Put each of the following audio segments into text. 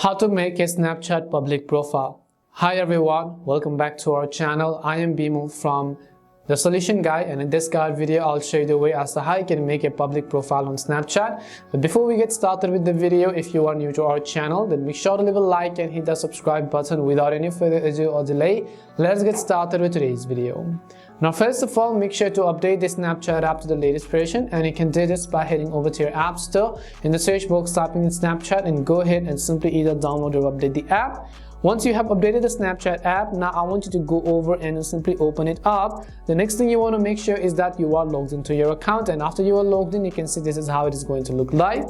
How to make a Snapchat public profile. Hi everyone, welcome back to our channel. I am Bimal from The Solution Guy, and in this guide video I'll show you the way as to how you can make a public profile on Snapchat. But before we get started with the video, if you are new to our channel, then make sure to leave a like and hit the subscribe button. Without any further ado or delay, let's get started with today's video. Now first of all, make sure to update the Snapchat app to the latest version, and you can do this by heading over to your app store. In the search box, typing in Snapchat and go ahead and simply either download or update the app. Once you have updated the Snapchat app, now I want you to go over and simply open it up. The next thing you want to make sure is that you are logged into your account, and after you are logged in, you can see this is how it is going to look like.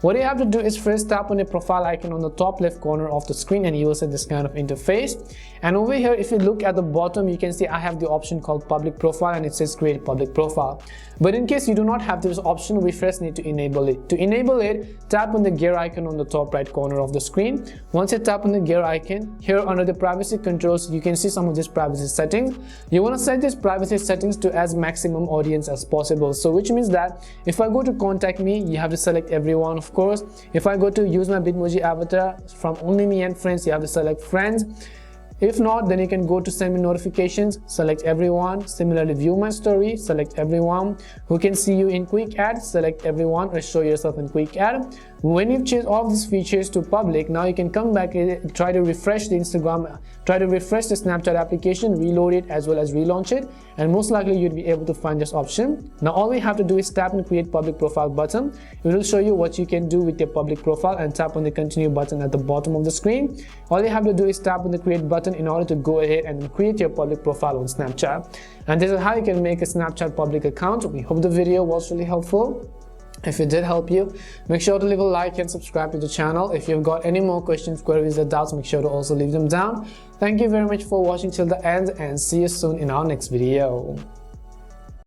What you have to do is first tap on the profile icon on the top left corner of the screen and you will see this kind of interface. And over here, if you look at the bottom, you can see I have the option called public profile and it says create public profile. But in case you do not have this option, we first need to enable it. To enable it, tap on the gear icon on the top right corner of the screen. Once you tap on the gear icon, here under the privacy controls, you can see some of these privacy settings. You want to set these privacy settings to as maximum audience as possible. So which means that if I go to contact me, you have to select everyone. Of course, if I go to use my Bitmoji avatar, from only me and friends, you have to select friends. If not, then you can go to send me notifications, select everyone. Similarly, view my story, select everyone. Who can see you in quick ad, select everyone, or show yourself in quick ad. When you've changed all of these features to public, now you can come back and try to refresh the Instagram, try to refresh the Snapchat application, reload it as well as relaunch it, and most likely you'd be able to find this option. Now all we have to do is tap on the create public profile button. It will show you what you can do with your public profile, and tap on the continue button at the bottom of the screen. All you have to do is tap on the create button in order to go ahead and create your public profile on Snapchat. And this is how you can make a Snapchat public account. We hope the video was really helpful. If it did help you, make sure to leave a like and subscribe to the channel. If you've got any more questions, queries, or doubts, make sure to also leave them down. Thank you very much for watching till the end, and see you soon in our next video.